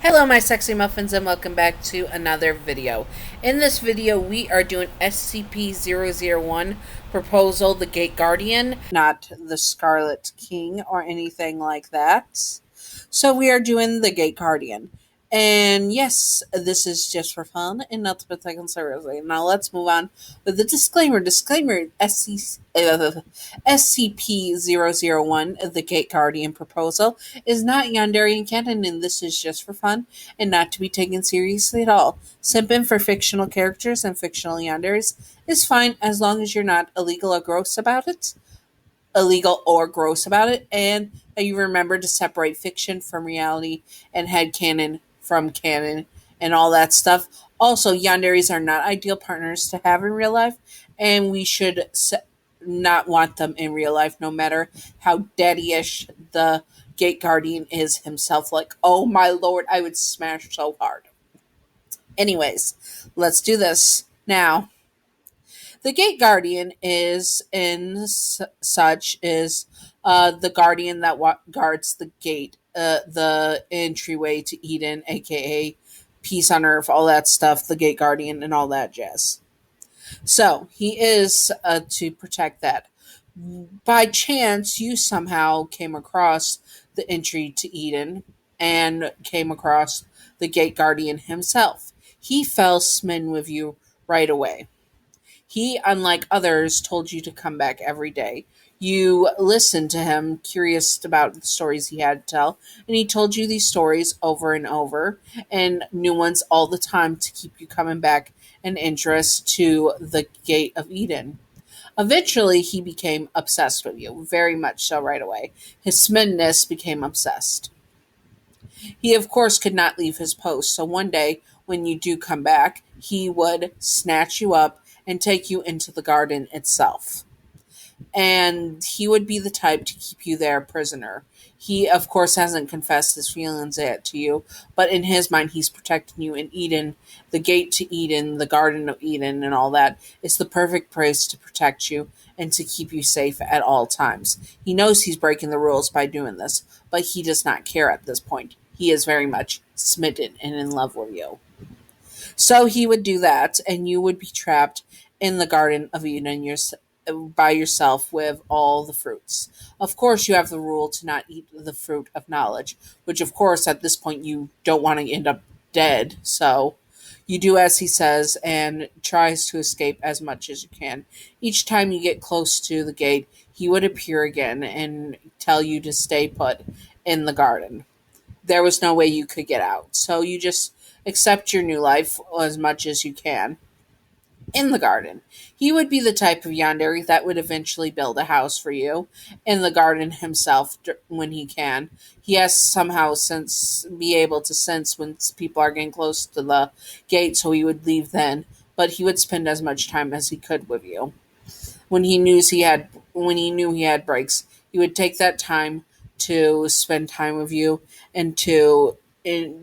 Hello my sexy muffins and welcome back to another video. In this video we are doing SCP-001 Proposal the Gate Guardian, not the Scarlet King or anything like that. So we are doing the Gate Guardian. And yes, this is just for fun and not to be taken seriously. Now let's move on with the disclaimer. Disclaimer, SCP-001, the Gate Guardian Proposal, is not Yandere and canon, and this is just for fun and not to be taken seriously at all. Simping for fictional characters and fictional yanderes is fine as long as you're not illegal or gross about it, and that you remember to separate fiction from reality and headcanon from canon and all that stuff. Also, yanderes are not ideal partners to have in real life, and we should not want them in real life, no matter how daddy-ish the Gate Guardian is himself. Like, oh my lord, I would smash so hard. Anyways, let's do this now. The Gate Guardian is such is the guardian that guards the gate, the entryway to Eden, aka peace on earth, all that stuff. The Gate Guardian and all that jazz. So he is to protect that. By chance, you somehow came across the entry to Eden and came across the Gate Guardian himself. He fell smitten with you right away. He, unlike others, told you to come back every day. You listened to him, curious about the stories he had to tell, and he told you these stories over and over, and new ones all the time to keep you coming back and interest to the Gate of Eden. Eventually, he became obsessed with you, very much so right away. His smittenness became obsessed. He, of course, could not leave his post, so one day, when you do come back, he would snatch you up and take you into the garden itself. And he would be the type to keep you there prisoner. He, of course, hasn't confessed his feelings yet to you, but in his mind, he's protecting you in Eden, the gate to Eden, the Garden of Eden, and all that. It's the perfect place to protect you and to keep you safe at all times. He knows he's breaking the rules by doing this, but he does not care at this point. He is very much smitten and in love with you. So he would do that, and you would be trapped in the Garden of Eden by yourself with all the fruits. Of course, you have the rule to not eat the fruit of knowledge, which, of course, at this point, you don't want to end up dead. So you do as he says and tries to escape as much as you can. Each time you get close to the gate, he would appear again and tell you to stay put in the garden. There was no way you could get out. So you just accept your new life as much as you can in the garden. He would be the type of yandere that would eventually build a house for you in the garden himself when he can. He has somehow sense be able to sense when people are getting close to the gate, so he would leave then. But he would spend as much time as he could with you. When he knew he had breaks, he would take that time to spend time with you and to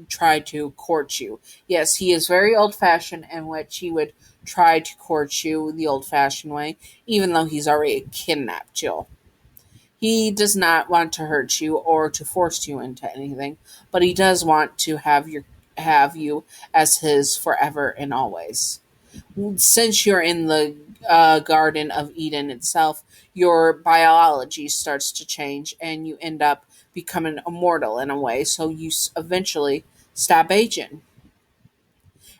try to court you. Yes, he is very old fashioned in which he would try to court you the old fashioned way, even though he's already kidnapped you. He does not want to hurt you or to force you into anything, but he does want to have you as his forever and always. Since you're in the Garden of Eden itself, your biology starts to change and you end up becoming immortal in a way, so you eventually stop aging.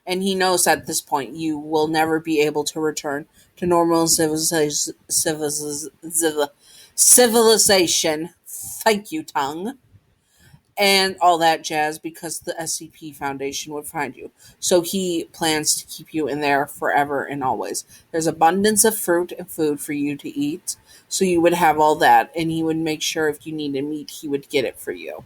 And he knows at this point you will never be able to return to normal civilization. Thank you, tongue, and all that jazz because the SCP Foundation would find you. So he plans to keep you in there forever and always. There's abundance of fruit and food for you to eat, so you would have all that, and he would make sure if you needed meat, he would get it for you.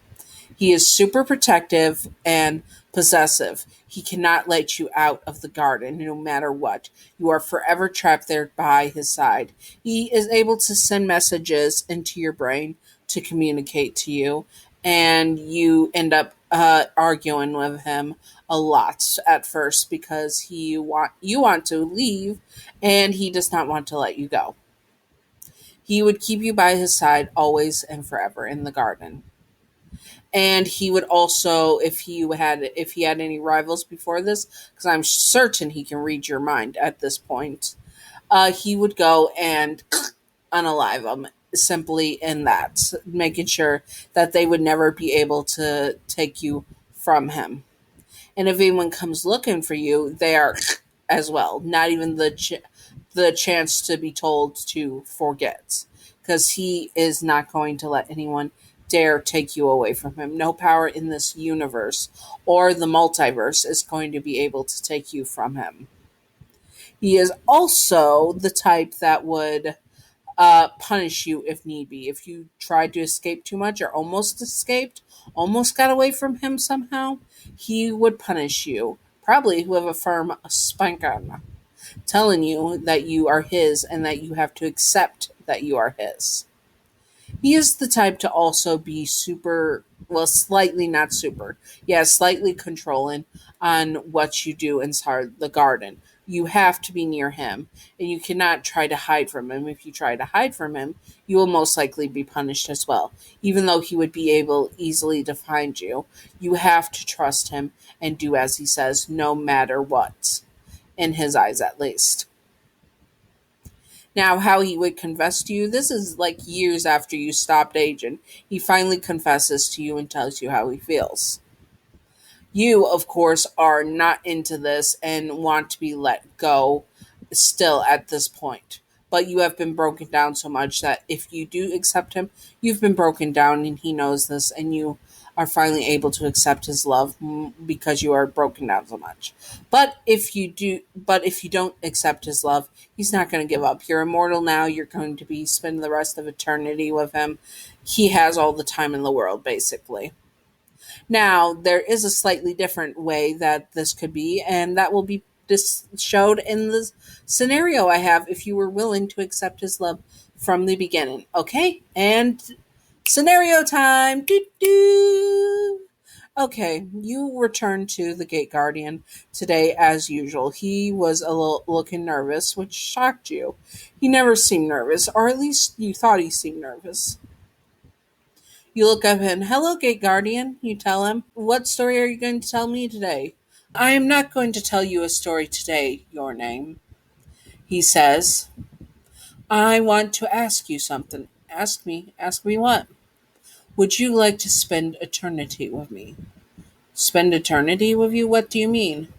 He is super protective and possessive. He cannot let you out of the garden no matter what. You are forever trapped there by his side. He is able to send messages into your brain to communicate to you, and you end up arguing with him a lot at first because you want to leave and he does not want to let you go. He would keep you by his side always and forever in the garden. And he would also, if he had any rivals before this, because I'm certain he can read your mind at this point, he would go and unalive them simply in that, making sure that they would never be able to take you from him. And if anyone comes looking for you, they are as well. Not even the chance to be told to forget, because he is not going to let anyone dare take you away from him. No power in this universe or the multiverse is going to be able to take you from him. He is also the type that would punish you if need be. If you tried to escape too much or almost escaped, almost got away from him somehow, he would punish you. Probably with a firm spanking, telling you that you are his and that you have to accept that you are his. He is the type to also be super, well, slightly not super, yeah, slightly controlling on what you do inside the garden. You have to be near him, and you cannot try to hide from him. If you try to hide from him, you will most likely be punished as well. Even though he would be able easily to find you, you have to trust him and do as he says, no matter what, in his eyes at least. Now, how he would confess to you, this is like years after you stopped aging. He finally confesses to you and tells you how he feels. You, of course, are not into this and want to be let go still at this point. But you have been broken down so much that if you do accept him, you've been broken down and he knows this, and you are finally able to accept his love because you are broken down so much. But if you don't accept his love, he's not going to give up. You're immortal now. You're going to be spending the rest of eternity with him. He has all the time in the world, basically. Now, there is a slightly different way that this could be, and that will be showed in the scenario I have if you were willing to accept his love from the beginning. Okay? And scenario time. Doo doo. Okay, you return to the Gate Guardian today as usual. He was a little looking nervous, which shocked you. He never seemed nervous, or at least you thought he seemed nervous. You look up and, hello, Gate Guardian, you tell him. What story are you going to tell me today? I am not going to tell you a story today, your name. He says, I want to ask you something. Ask me. Ask me what? Would you like to spend eternity with me? Spend eternity with you? What do you mean?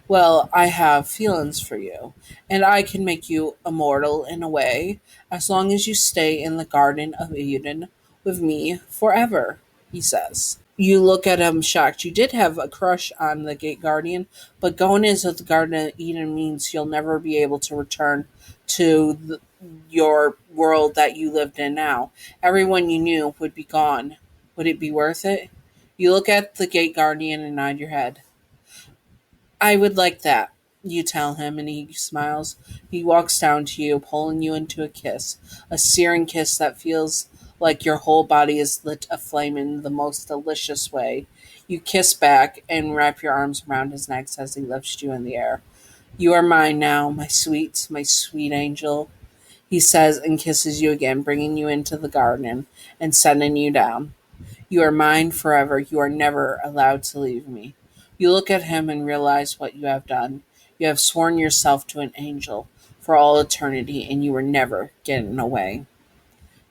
Well, I have feelings for you, and I can make you immortal in a way, as long as you stay in the Garden of Eden with me forever, he says. You look at him shocked. You did have a crush on the Gate Guardian, but going into the Garden of Eden means you'll never be able to return to your world that you lived in now. Everyone you knew would be gone. Would it be worth it? You look at the Gate Guardian and nod your head. I would like that, you tell him, and he smiles. He walks down to you, pulling you into a kiss. A searing kiss that feels like your whole body is lit aflame in the most delicious way. You kiss back and wrap your arms around his neck as he lifts you in the air. You are mine now, my sweet angel, he says and kisses you again, bringing you into the garden and setting you down. You are mine forever. You are never allowed to leave me. You look at him and realize what you have done. You have sworn yourself to an angel for all eternity, and you were never getting away.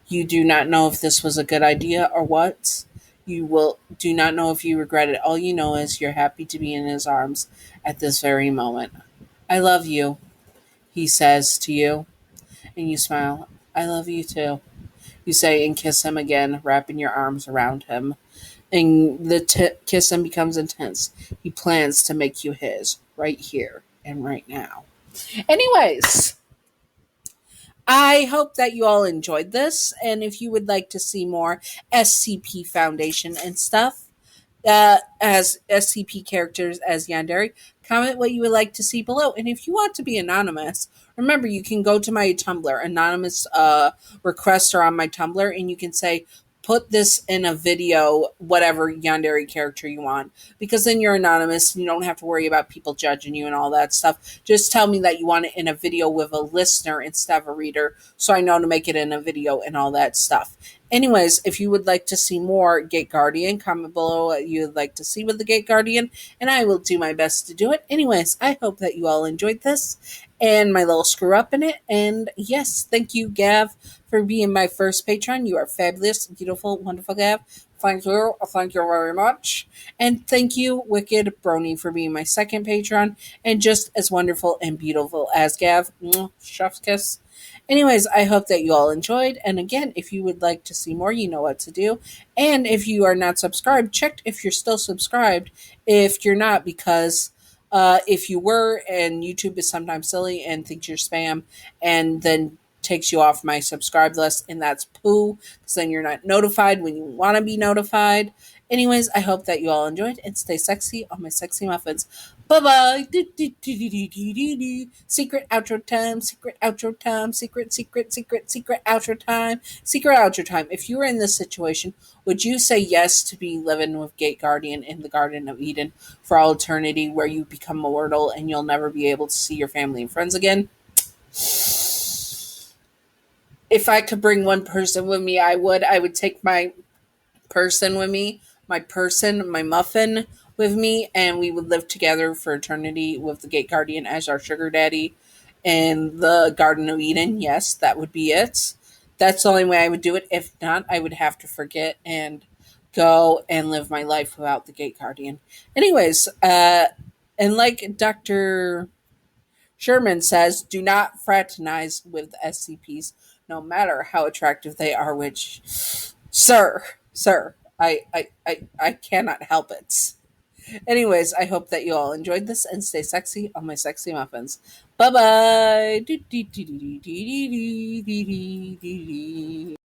You do not know if this was a good idea or what. You will do not know if you regret it. All you know is you're happy to be in his arms at this very moment. I love you, he says to you, and you smile. I love you too, you say and kiss him again, wrapping your arms around him. And the kissing becomes intense. He plans to make you his right here and right now. Anyways, I hope that you all enjoyed this. And if you would like to see more SCP Foundation and stuff, as SCP characters as Yandere, comment what you would like to see below. And if you want to be anonymous, remember you can go to my Tumblr. Anonymous requests are on my Tumblr, and you can say, put this in a video, whatever Yandere character you want, because then you're anonymous and you don't have to worry about people judging you and all that stuff. Just tell me that you want it in a video with a listener instead of a reader, so I know to make it in a video and all that stuff. Anyways, if you would like to see more Gate Guardian, comment below what you would like to see with the Gate Guardian, and I will do my best to do it. Anyways, I hope that you all enjoyed this and my little screw up in it. And yes, thank you, Gav, for being my first patron. You are fabulous, beautiful, wonderful, Gav. Thank you. Thank you very much. And thank you, Wicked Brony, for being my second patron and just as wonderful and beautiful as Gav. Chef's kiss. Anyways, I hope that you all enjoyed. And again, if you would like to see more, you know what to do. And if you are not subscribed, check if you're still subscribed. If you're not, because if you were, and YouTube is sometimes silly and thinks you're spam, and then takes you off my subscribe list, and that's poo, because then you're not notified when you want to be notified. Anyways, I hope that you all enjoyed and stay sexy on my sexy muffins. Bye bye. Secret outro time. Secret outro time. Secret outro time. Secret outro time. If you were in this situation, would you say yes to be living with Gate Guardian in the Garden of Eden for all eternity, where you become mortal and you'll never be able to see your family and friends again? If I could bring one person with me, I would. I would take my person with me, my muffin with me, and we would live together for eternity with the Gate Guardian as our sugar daddy in the Garden of Eden. Yes, that would be it. That's the only way I would do it. If not, I would have to forget and go and live my life without the Gate Guardian. Anyways, and like Dr. Sherman says, do not fraternize with SCPs, no matter how attractive they are, which, sir, I cannot help it. Anyways, I hope that you all enjoyed this and stay sexy on my sexy muffins. Bye bye.